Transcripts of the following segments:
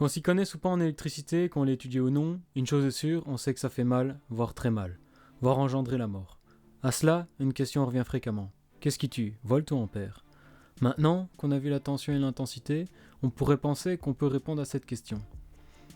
Qu'on s'y connaisse ou pas en électricité, qu'on l'ait étudié ou non, une chose est sûre, on sait que ça fait mal, voire très mal, voire engendrer la mort. À cela, une question revient fréquemment. Qu'est-ce qui tue, volt ou ampère ? Maintenant qu'on a vu la tension et l'intensité, on pourrait penser qu'on peut répondre à cette question.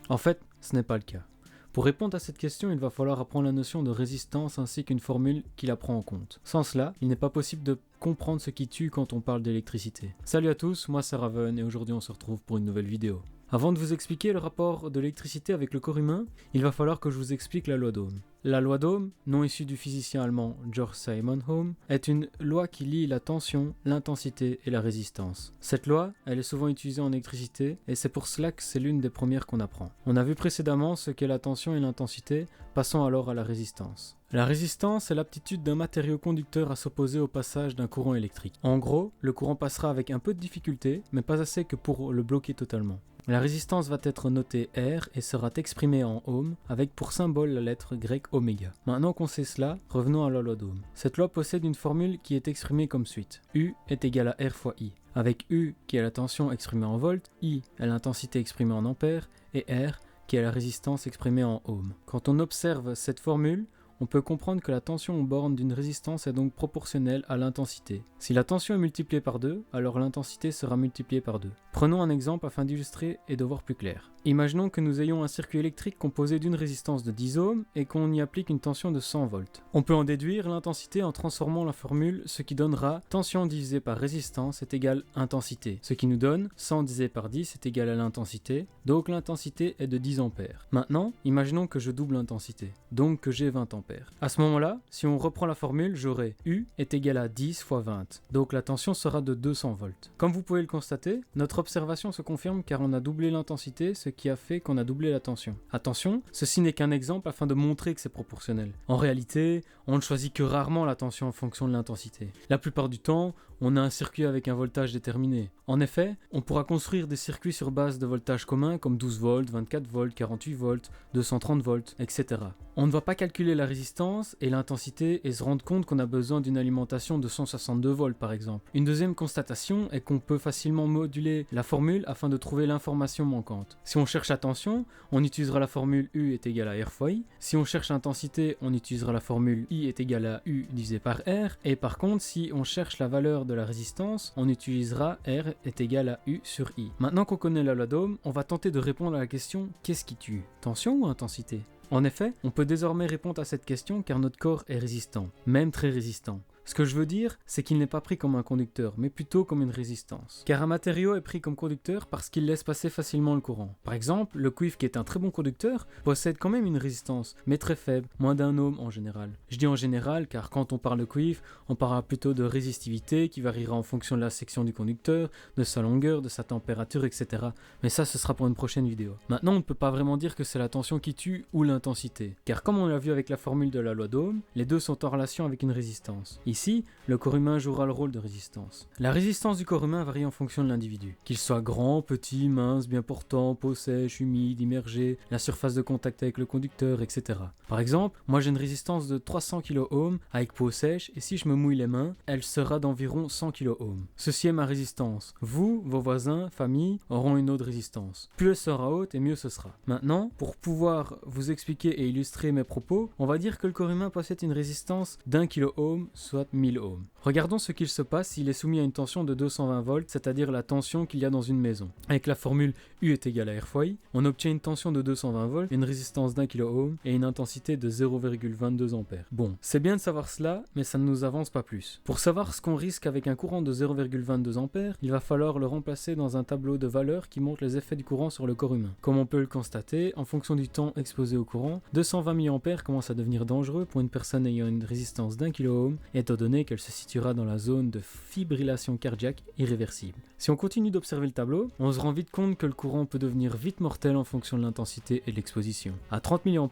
En fait, ce n'est pas le cas. Pour répondre à cette question, il va falloir apprendre la notion de résistance ainsi qu'une formule qui la prend en compte. Sans cela, il n'est pas possible de comprendre ce qui tue quand on parle d'électricité. Salut à tous, moi c'est Raven et aujourd'hui on se retrouve pour une nouvelle vidéo. Avant de vous expliquer le rapport de l'électricité avec le corps humain, il va falloir que je vous explique la loi d'Ohm. La loi d'Ohm, nom issue du physicien allemand Georg Simon Ohm, est une loi qui lie la tension, l'intensité et la résistance. Cette loi, elle est souvent utilisée en électricité et c'est pour cela que c'est l'une des premières qu'on apprend. On a vu précédemment ce qu'est la tension et l'intensité, passons alors à la résistance. La résistance est l'aptitude d'un matériau conducteur à s'opposer au passage d'un courant électrique. En gros, le courant passera avec un peu de difficulté, mais pas assez que pour le bloquer totalement. La résistance va être notée R et sera exprimée en ohm avec pour symbole la lettre grecque oméga. Maintenant qu'on sait cela, revenons à la loi d'Ohm. Cette loi possède une formule qui est exprimée comme suit. U est égal à R fois I. Avec U qui est la tension exprimée en volts, I est l'intensité exprimée en ampères et R qui est la résistance exprimée en ohm. Quand on observe cette formule, on peut comprendre que la tension aux bornes d'une résistance est donc proportionnelle à l'intensité. Si la tension est multipliée par 2, alors l'intensité sera multipliée par 2. Prenons un exemple afin d'illustrer et de voir plus clair. Imaginons que nous ayons un circuit électrique composé d'une résistance de 10 ohms et qu'on y applique une tension de 100 volts. On peut en déduire l'intensité en transformant la formule, ce qui donnera tension divisée par résistance est égal intensité, ce qui nous donne 100 divisé par 10 est égal à l'intensité, donc l'intensité est de 10 ampères. Maintenant, imaginons que je double l'intensité, donc que j'ai 20 ampères. À ce moment-là, si on reprend la formule, j'aurai U est égal à 10 fois 20, donc la tension sera de 200 volts. Comme vous pouvez le constater, notre observation se confirme car on a doublé l'intensité, ce qui a fait qu'on a doublé la tension. Attention, ceci n'est qu'un exemple afin de montrer que c'est proportionnel. En réalité, on ne choisit que rarement la tension en fonction de l'intensité. La plupart du temps, on a un circuit avec un voltage déterminé. En effet, on pourra construire des circuits sur base de voltages communs comme 12 volts, 24 volts, 48 volts, 230 volts, etc. On ne va pas calculer la résistance et l'intensité et se rendre compte qu'on a besoin d'une alimentation de 162 volts par exemple. Une deuxième constatation est qu'on peut facilement moduler la formule afin de trouver l'information manquante. Si on cherche la tension, on utilisera la formule U est égal à R fois I. Si on cherche l'intensité, on utilisera la formule I est égal à U divisé par R. Et par contre, si on cherche la valeur de la résistance, on utilisera R est égal à U sur I. Maintenant qu'on connaît la loi d'Ohm, on va tenter de répondre à la question qu'est-ce qui tue ? Tension ou intensité ? En effet, on peut désormais répondre à cette question car notre corps est résistant, même très résistant. Ce que je veux dire, c'est qu'il n'est pas pris comme un conducteur, mais plutôt comme une résistance. Car un matériau est pris comme conducteur parce qu'il laisse passer facilement le courant. Par exemple, le cuivre qui est un très bon conducteur possède quand même une résistance, mais très faible, moins d'un ohm en général. Je dis en général car quand on parle de cuivre, on parlera plutôt de résistivité qui variera en fonction de la section du conducteur, de sa longueur, de sa température, etc. Mais ça, ce sera pour une prochaine vidéo. Maintenant, on ne peut pas vraiment dire que c'est la tension qui tue ou l'intensité. Car comme on l'a vu avec la formule de la loi d'Ohm, les deux sont en relation avec une résistance. Ici, le corps humain jouera le rôle de résistance. La résistance du corps humain varie en fonction de l'individu. Qu'il soit grand, petit, mince, bien portant, peau sèche, humide, immergé, la surface de contact avec le conducteur, etc. Par exemple, moi j'ai une résistance de 300 kΩ avec peau sèche et si je me mouille les mains, elle sera d'environ 100 kΩ. Ceci est ma résistance. Vous, vos voisins, famille, auront une autre résistance. Plus elle sera haute et mieux ce sera. Maintenant, pour pouvoir vous expliquer et illustrer mes propos, on va dire que le corps humain possède une résistance d'1 kΩ, soit 1000 ohms. Regardons ce qu'il se passe s'il est soumis à une tension de 220 volts, c'est-à-dire la tension qu'il y a dans une maison. Avec la formule U est égal à R fois I, on obtient une tension de 220 volts, une résistance d'1 kΩ et une intensité de 0,22 ampères. Bon, c'est bien de savoir cela, mais ça ne nous avance pas plus. Pour savoir ce qu'on risque avec un courant de 0,22 ampères, il va falloir le remplacer dans un tableau de valeurs qui montre les effets du courant sur le corps humain. Comme on peut le constater, en fonction du temps exposé au courant, 220 mA commence à devenir dangereux pour une personne ayant une résistance d'1 kΩ, étant donné qu'elle se situera dans la zone de fibrillation cardiaque irréversible. Si on continue d'observer le tableau, on se rend vite compte que le courant peut devenir vite mortel en fonction de l'intensité et de l'exposition. À 30 mA,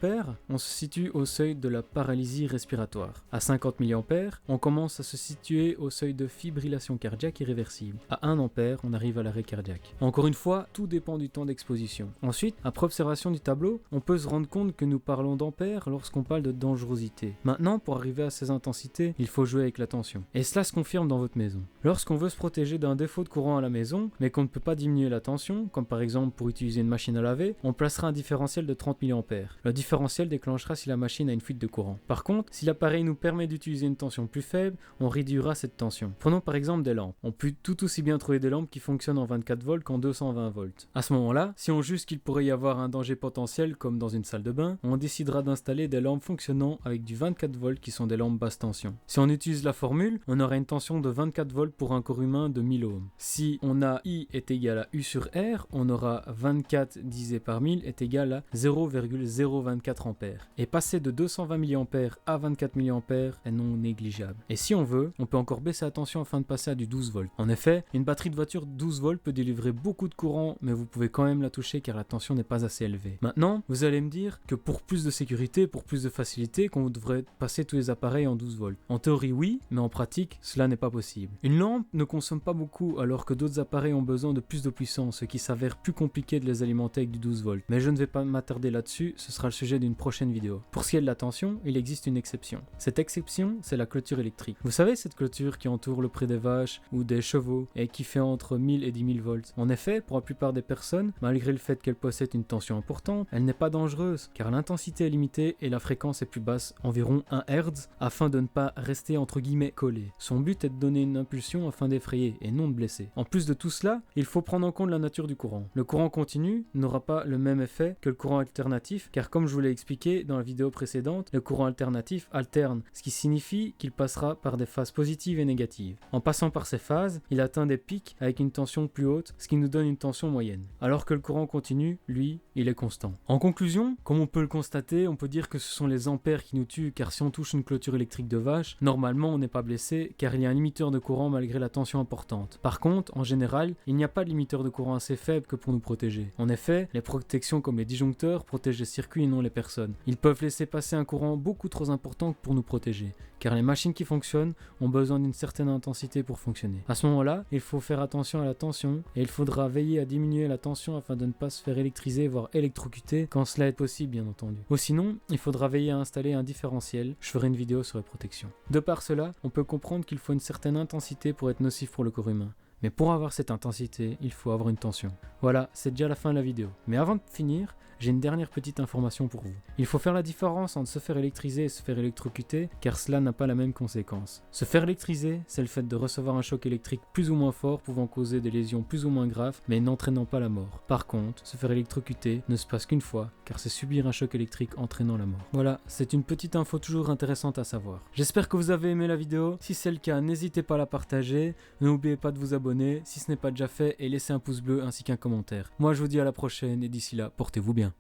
on se situe au seuil de la paralysie respiratoire. À 50 mA, on commence à se situer au seuil de fibrillation cardiaque irréversible. À 1 ampère, on arrive à l'arrêt cardiaque. Encore une fois, tout dépend du temps d'exposition. Ensuite, après observation du tableau, on peut se rendre compte que nous parlons d'ampères lorsqu'on parle de dangerosité. Maintenant, pour arriver à ces intensités, il faut faut jouer avec la tension. Et cela se confirme dans votre maison. Lorsqu'on veut se protéger d'un défaut de courant à la maison, mais qu'on ne peut pas diminuer la tension, comme par exemple pour utiliser une machine à laver, on placera un différentiel de 30 mA. Le différentiel déclenchera si la machine a une fuite de courant. Par contre, si l'appareil nous permet d'utiliser une tension plus faible, on réduira cette tension. Prenons par exemple des lampes. On peut tout aussi bien trouver des lampes qui fonctionnent en 24 volts qu'en 220 volts. À ce moment-là, si on juge qu'il pourrait y avoir un danger potentiel comme dans une salle de bain, on décidera d'installer des lampes fonctionnant avec du 24 volts qui sont des lampes basse tension. Si on utilise la formule, on aura une tension de 24 volts pour un corps humain de 1000 ohms. Si on a I est égal à U sur R, on aura 24 divisé par 1000 est égal à 0,024 ampères. Et passer de 220 mA à 24 mA est non négligeable. Et si on veut, on peut encore baisser la tension afin de passer à du 12 volts. En effet, une batterie de voiture 12 volts peut délivrer beaucoup de courant, mais vous pouvez quand même la toucher car la tension n'est pas assez élevée. Maintenant, vous allez me dire que pour plus de sécurité, pour plus de facilité, qu'on devrait passer tous les appareils en 12 volts. En théorie oui, mais en pratique, cela n'est pas possible. Une lampe ne consomme pas beaucoup alors que d'autres appareils ont besoin de plus de puissance, ce qui s'avère plus compliqué de les alimenter avec du 12 volts. Mais je ne vais pas m'attarder là-dessus, ce sera le sujet d'une prochaine vidéo. Pour ce qui est de la tension, il existe une exception. Cette exception, c'est la clôture électrique. Vous savez cette clôture qui entoure le pré des vaches ou des chevaux et qui fait entre 1000 et 10 000 volts. En effet, pour la plupart des personnes, malgré le fait qu'elle possède une tension importante, elle n'est pas dangereuse car l'intensité est limitée et la fréquence est plus basse, environ 1 Hz, afin de ne pas rester entre guillemets collé. Son but est de donner une impulsion afin d'effrayer et non de blesser. En plus de tout cela, il faut prendre en compte la nature du courant. Le courant continu n'aura pas le même effet que le courant alternatif car comme je vous l'ai expliqué dans la vidéo précédente, le courant alternatif alterne, ce qui signifie qu'il passera par des phases positives et négatives. En passant par ces phases, il atteint des pics avec une tension plus haute, ce qui nous donne une tension moyenne. Alors que le courant continu, lui, il est constant. En conclusion, comme on peut le constater, on peut dire que ce sont les ampères qui nous tuent car si on touche une clôture électrique de vache, normalement on n'est pas blessé car il y a un limiteur de courant malgré la tension importante. Par contre, en général, il n'y a pas de limiteur de courant assez faible que pour nous protéger. En effet, les protections comme les disjoncteurs protègent les circuits et non les personnes. Ils peuvent laisser passer un courant beaucoup trop important pour nous protéger, car les machines qui fonctionnent ont besoin d'une certaine intensité pour fonctionner. À ce moment-là, il faut faire attention à la tension et il faudra veiller à diminuer la tension afin de ne pas se faire électriser voire électrocuter quand cela est possible bien entendu. Ou sinon, il faudra veiller à installer un différentiel. Je ferai une vidéo sur les protections. De par cela, on peut comprendre qu'il faut une certaine intensité pour être nocif pour le corps humain. Mais pour avoir cette intensité, il faut avoir une tension. Voilà, c'est déjà la fin de la vidéo. Mais avant de finir, j'ai une dernière petite information pour vous. Il faut faire la différence entre se faire électriser et se faire électrocuter, car cela n'a pas la même conséquence. Se faire électriser, c'est le fait de recevoir un choc électrique plus ou moins fort, pouvant causer des lésions plus ou moins graves, mais n'entraînant pas la mort. Par contre, se faire électrocuter ne se passe qu'une fois, car c'est subir un choc électrique entraînant la mort. Voilà, c'est une petite info toujours intéressante à savoir. J'espère que vous avez aimé la vidéo. Si c'est le cas, n'hésitez pas à la partager. N'oubliez pas de vous abonner si ce n'est pas déjà fait et laissez un pouce bleu ainsi qu'un commentaire. Moi je vous dis à la prochaine et d'ici là, portez-vous bien.